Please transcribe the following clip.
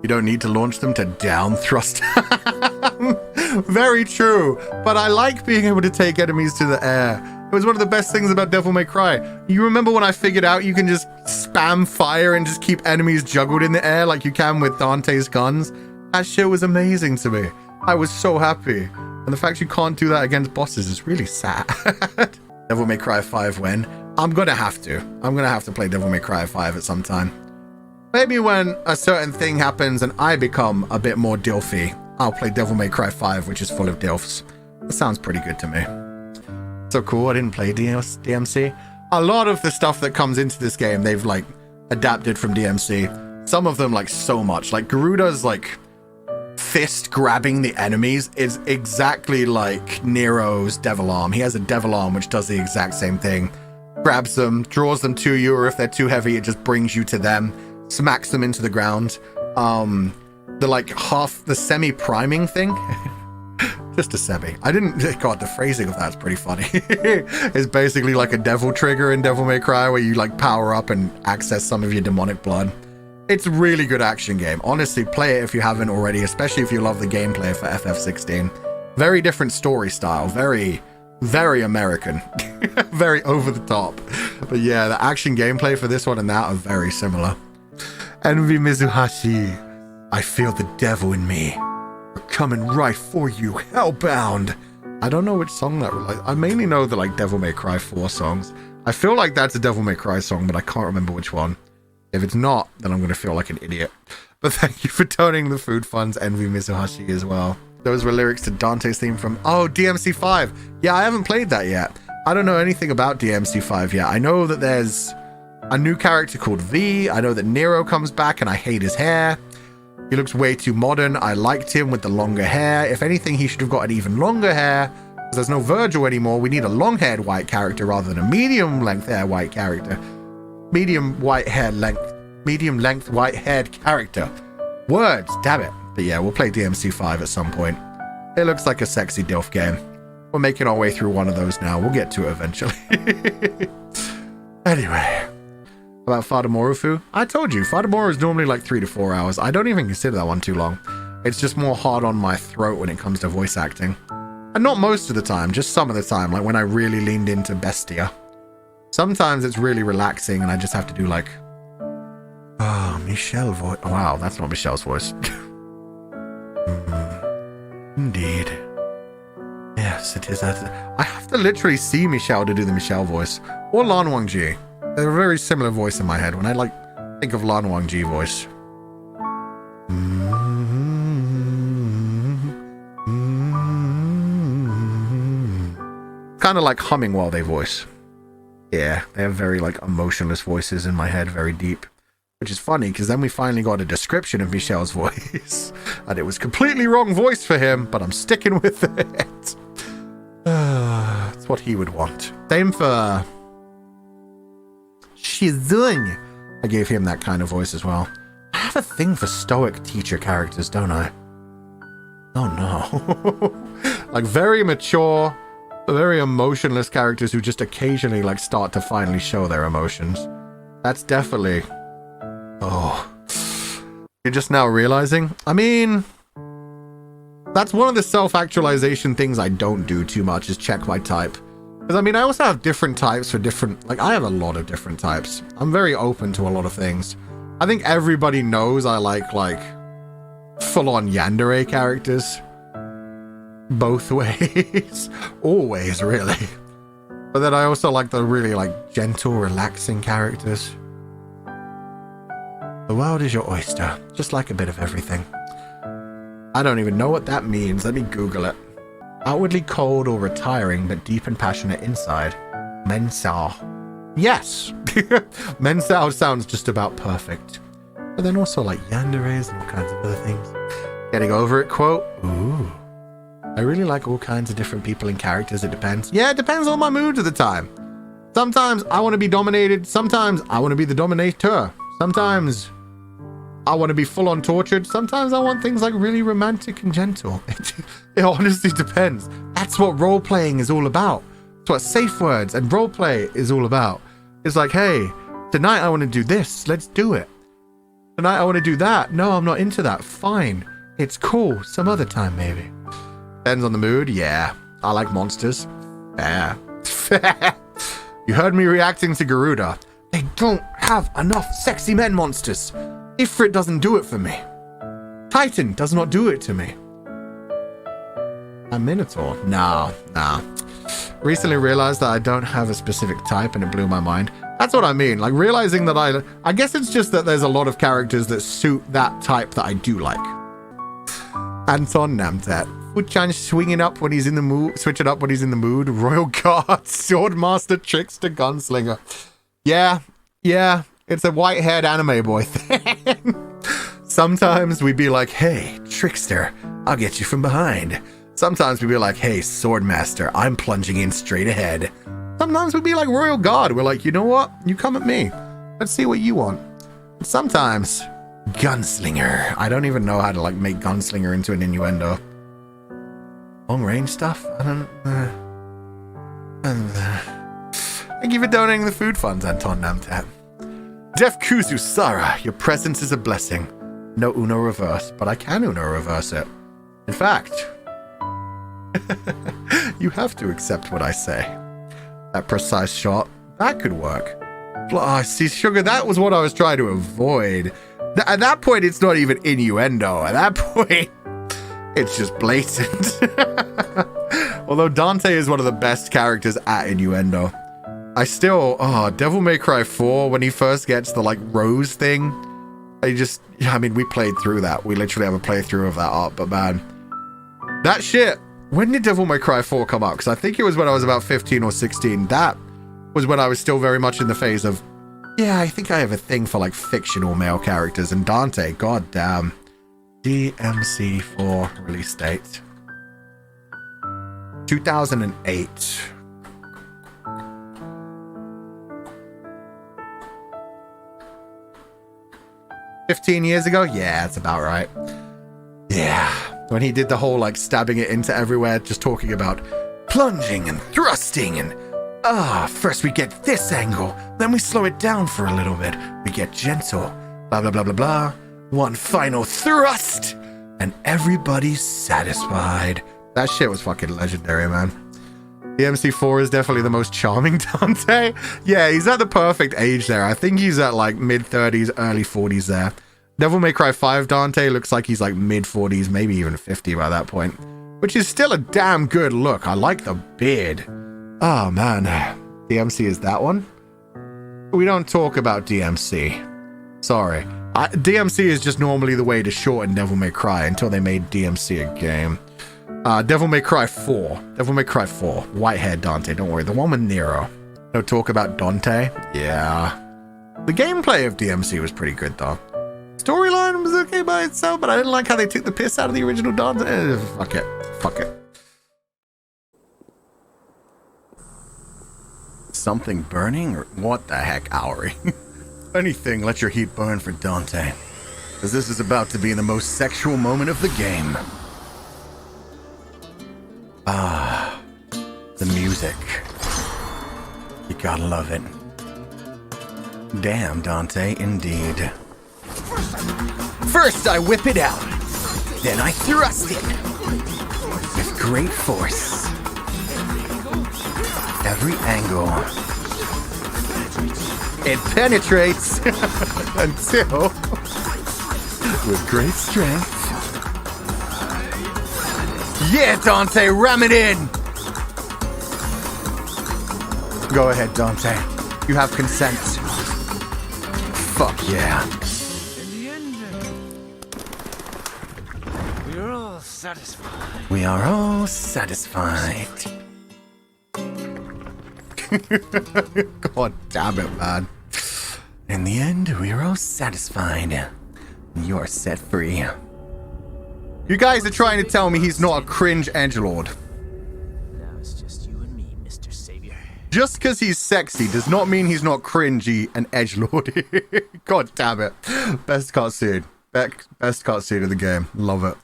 You don't need to launch them to down thrust. Very true, but I like being able to take enemies to the air. It was one of the best things about Devil May Cry. You remember when I figured out you can just spam fire and just keep enemies juggled in the air like you can with Dante's guns? That shit was amazing to me. I was so happy. And the fact you can't do that against bosses is really sad. Devil May Cry 5 when? I'm gonna have to. I'm gonna have to play Devil May Cry 5 at some time. Maybe when a certain thing happens and I become a bit more dilfy, I'll play Devil May Cry 5, which is full of dilfs. That sounds pretty good to me. So cool, I didn't play DMC. A lot of the stuff that comes into this game, they've like adapted from DMC. Some of them like so much. Like Garuda's like fist grabbing the enemies is exactly like Nero's devil arm. He has a devil arm which does the exact same thing. Grabs them, draws them to you, or if they're too heavy, it just brings you to them, smacks them into the ground. The like the semi-priming thing. Just a semi. God, the phrasing of that's pretty funny. It's basically like a devil trigger in Devil May Cry where you like power up and access some of your demonic blood. It's a really good action game. Honestly, play it if you haven't already, especially if you love the gameplay for FF16. Very different story style. Very, very American. Very over the top. But yeah, the action gameplay for this one and that are very similar. Envy Mizuhashi. I feel the devil in me. We're coming right for you, hellbound. I don't know which song that was. I mainly know the like Devil May Cry 4 songs. I feel like that's a Devil May Cry song, but I can't remember which one. If it's not, then I'm going to feel like an idiot. But thank you for donating the food funds, Envy Mizuhashi, as well. Those were lyrics to Dante's theme from, DMC5. Yeah, I haven't played that yet. I don't know anything about DMC5 yet. I know that there's a new character called V. I know that Nero comes back and I hate his hair. He looks way too modern. I liked him with the longer hair. If anything, he should have got an even longer hair. Because there's no Virgil anymore. We need a long-haired white character rather than a medium-length hair white character. Medium length white-haired character. Words, damn it. But yeah, we'll play DMC5 at some point. It looks like a sexy DILF game. We're making our way through one of those now. We'll get to it eventually. Anyway. About Fadamorufu? I told you, Fadamoru is normally like 3 to 4 hours. I don't even consider that one too long. It's just more hard on my throat when it comes to voice acting. And not most of the time, just some of the time, like when I really leaned into Bestia. Sometimes it's really relaxing and I just have to do like, Michelle voice. Wow, that's not Michelle's voice. Indeed. Yes, it is. I have to literally see Michelle to do the Michelle voice. Or Lan Wangji. They're a very similar voice in my head when I like think of Lan Wangji voice. Kind of like humming while they voice. Yeah, they have very like emotionless voices in my head, very deep. Which is funny because then we finally got a description of Michelle's voice. And it was completely wrong voice for him, but I'm sticking with it. It's what he would want. Same for Shizung. I gave him that kind of voice as well. I have a thing for stoic teacher characters, don't I? Oh no. Like very mature, very emotionless characters who just occasionally like start to finally show their emotions. That's definitely... Oh. You're just now realizing? I mean... That's one of the self-actualization things I don't do too much is check my type. Because I mean, I also have different types for different... Like, I have a lot of different types. I'm very open to a lot of things. I think everybody knows I like full-on yandere characters. Both ways. Always, really. But then I also like the really, like, gentle, relaxing characters. The world is your oyster. Just like a bit of everything. I don't even know what that means. Let me Google it. Outwardly cold or retiring, but deep and passionate inside. Mensao. Yes! Mensao sounds just about perfect. But then also like yanderes and all kinds of other things. Getting over it quote? Ooh. I really like all kinds of different people and characters. It depends. Yeah, it depends on my mood at the time. Sometimes I want to be dominated. Sometimes I want to be the dominator. Sometimes I want to be full-on tortured. Sometimes I want things like really romantic and gentle. It honestly depends. That's what role-playing is all about. It's what safe words and role-play is all about. It's like, hey, tonight I want to do this. Let's do it. Tonight I want to do that. No, I'm not into that. Fine. It's cool. Some other time, maybe. Depends on the mood. Yeah. I like monsters. Fair. Fair. You heard me reacting to Garuda. They don't have enough sexy men monsters. Ifrit doesn't do it for me. Titan does not do it to me. A Minotaur? Nah. Recently realized that I don't have a specific type and it blew my mind. That's what I mean. Like realizing that I guess it's just that there's a lot of characters that suit that type that I do like. Anton Namtet. Fuchan swinging up when he's in the mood. Switch it up when he's in the mood. Royal Guard. Swordmaster. Trickster. Gunslinger. Yeah. It's a white-haired anime boy thing. Sometimes we'd be like, hey, Trickster, I'll get you from behind. Sometimes we'd be like, hey, Swordmaster, I'm plunging in straight ahead. Sometimes we'd be like Royal Guard. We're like, you know what? You come at me. Let's see what you want. And sometimes, Gunslinger. I don't even know how to like make Gunslinger into an innuendo. Long range stuff? I don't... Thank you for donating the food funds, Anton Namtat. Def Kuzu Sara, your presence is a blessing. No Uno reverse, but I can Uno reverse it. In fact, you have to accept what I say. That precise shot, that could work. Oh, see, Sugar, that was what I was trying to avoid. At that point, it's not even innuendo. At that point, it's just blatant. Although Dante is one of the best characters at innuendo. I still, Devil May Cry 4, when he first gets the, like, rose thing, I mean, we played through that. We literally have a playthrough of that art, but man, that shit, when did Devil May Cry 4 come out? Because I think it was when I was about 15 or 16. That was when I was still very much in the phase of, yeah, I think I have a thing for, like, fictional male characters, and Dante, goddamn. DMC4 release date. 2008. $15 years ago? Yeah, that's about right. Yeah. When he did the whole, like, stabbing it into everywhere, just talking about plunging and thrusting and, first we get this angle, then we slow it down for a little bit. We get gentle, blah, blah, blah, blah, blah. One final thrust, and everybody's satisfied. That shit was fucking legendary, man. The MC4 is definitely the most charming Dante. Yeah, he's at the perfect age there. I think he's at like mid-30s, early 40s there. Devil May Cry 5 Dante looks like he's like mid-40s, maybe even 50 by that point. Which is still a damn good look. I like the beard. Oh, man. DMC is that one? We don't talk about DMC. Sorry. DMC is just normally the way to shorten Devil May Cry until they made DMC a game. Devil May Cry 4. Devil May Cry 4. White-haired Dante, don't worry. The one with Nero. No talk about Dante? Yeah. The gameplay of DMC was pretty good, though. Storyline was okay by itself, but I didn't like how they took the piss out of the original Dante. Fuck it. Fuck it. Something burning? Or what the heck, Owry? Anything, let your heat burn for Dante. Because this is about to be the most sexual moment of the game. Ah, the music. You gotta love it. Damn, Dante, indeed. First I whip it out, then I thrust it with great force. Every angle. It penetrates until, with great strength. Yeah, Dante, ram it in! Go ahead, Dante. You have consent. Fuck yeah. In the end, we're all satisfied. We are all satisfied. God damn it, man. In the end, we are all satisfied. You are set free. You guys are trying to tell me he's not a cringe edgelord. Now it's just you and me, Mr. Savior. Just because he's sexy does not mean he's not cringy and edgelord. God damn it. Best cutscene. Best cutscene of the game. Love it.